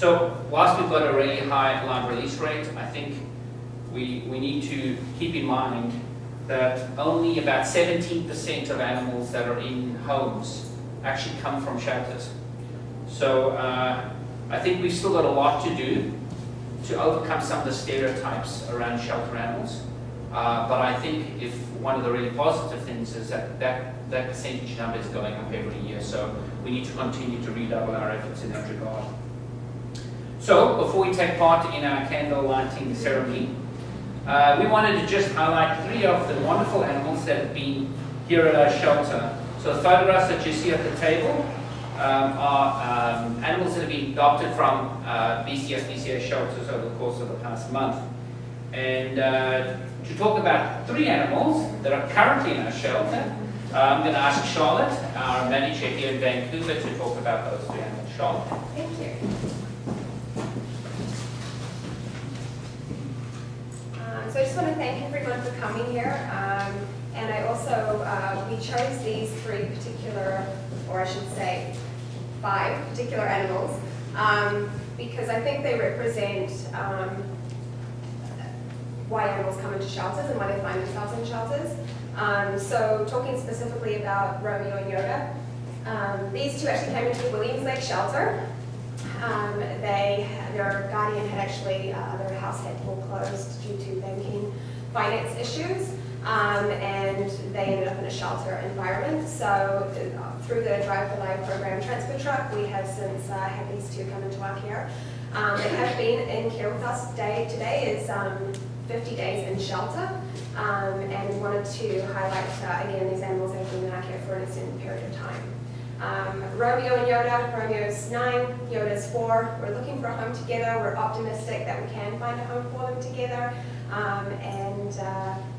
So whilst we've got a really high live release rate, I think we need to keep in mind that only about 17% of animals that are in homes actually come from shelters. So I think we've still got a lot to do to overcome some of the stereotypes around shelter animals. But I think if one of the really positive things is that percentage number is going up every year. So we need to continue to redouble our efforts in that regard. So before we take part in our candle lighting ceremony, we wanted to just highlight 3 of the wonderful animals that have been here at our shelter. So the photographs that you see at the table are animals that have been adopted from BCSPCA shelters over the course of the past month. And to talk about 3 animals that are currently in our shelter, I'm going to ask Charlotte, our manager here in Vancouver, to talk about those 3 animals. Charlotte. Thank you. So I just want to thank everyone for coming here. And I also, we chose these 3 particular, or I should say 5 particular animals, because I think they represent why animals come into shelters and why they find themselves in shelters. So talking specifically about Romeo and Yoda, these 2 actually came into the Williams Lake shelter. Their guardian had actually, their house had foreclosed due to banking finance issues, and they ended up in a shelter environment. So through the Drive for Life program transfer truck, we have since had these 2 come into our care. They have been in care with us today is 50 days in shelter, and we wanted to highlight again these animals that have been in our care for an extended period of time. Romeo and Yoda, Romeo's 9, Yoda's 4. We're looking for a home together. We're optimistic that we can find a home for them together. And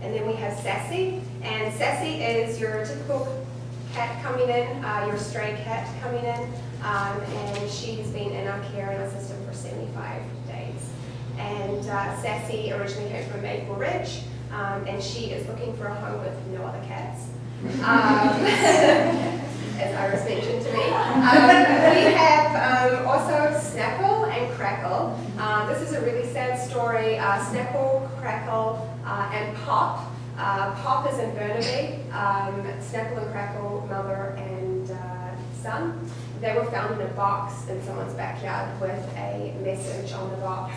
then we have Sassy. And Sassy is your typical cat coming in, your stray cat coming in. And she's been in our care in our system for 75 days. And Sassy originally came from Maple Ridge, and she is looking for a home with no other cats. As Iris mentioned to me. We have also Snapple and Crackle. This is a really sad story. Snapple, Crackle, and Pop. Pop is in Burnaby. Snapple and Crackle, mother and son. They were found in a box in someone's backyard with a message on the box.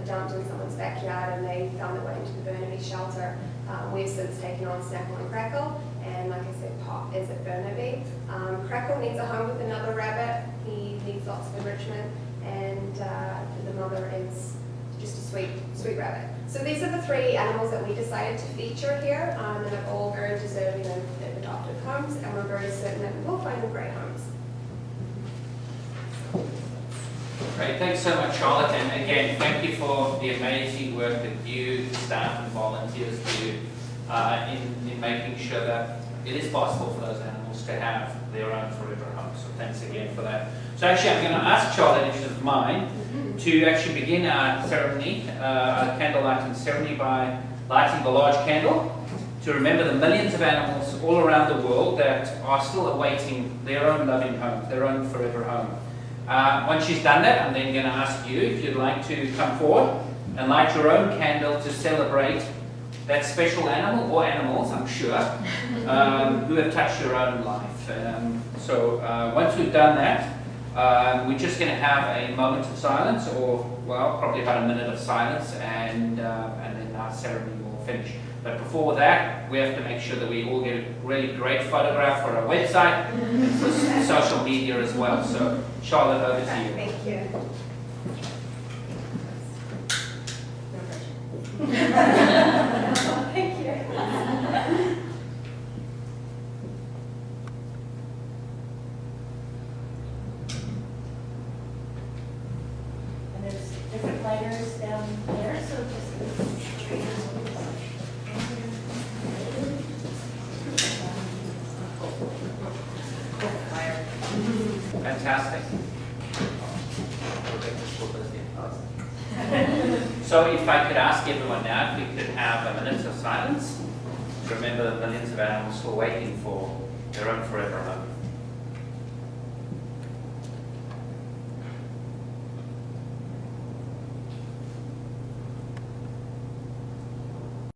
Dumped in someone's backyard, and they found their way into the Burnaby shelter. We've since taken on Snapple and Crackle, and like I said, Pop is at Burnaby. Crackle needs a home with another rabbit. He needs lots of enrichment, and the mother is just a sweet rabbit. So these are the 3 animals that we decided to feature here, and they're all very deserving of adopted homes, and we're very certain that we will find them great homes. Great, thanks so much, Charlotte. And again, thank you for the amazing work that you, staff and volunteers do in making sure that it is possible for those animals to have their own forever home. So thanks again for that. So actually, I'm going to ask Charlotte, if you don't mind, to actually begin our ceremony, our candle lighting ceremony, by lighting the large candle to remember the millions of animals all around the world that are still awaiting their own loving home, their own forever home. Once she's done that, I'm then going to ask you if you'd like to come forward and light your own candle to celebrate that special animal, or animals, I'm sure, who have touched your own life. So once we've done that, we're just going to have a moment of silence, or, well, probably about a minute of silence, and then our ceremony will finish. But before that, we have to make sure that we all get a really great photograph for our website and for social media as well. So, Charlotte, over to you. Thank you. Thank you. And there's different lighters down there, so just Fantastic. So if I could ask everyone now if we could have a minute of silence to remember the millions of animals still waiting for their own forever home.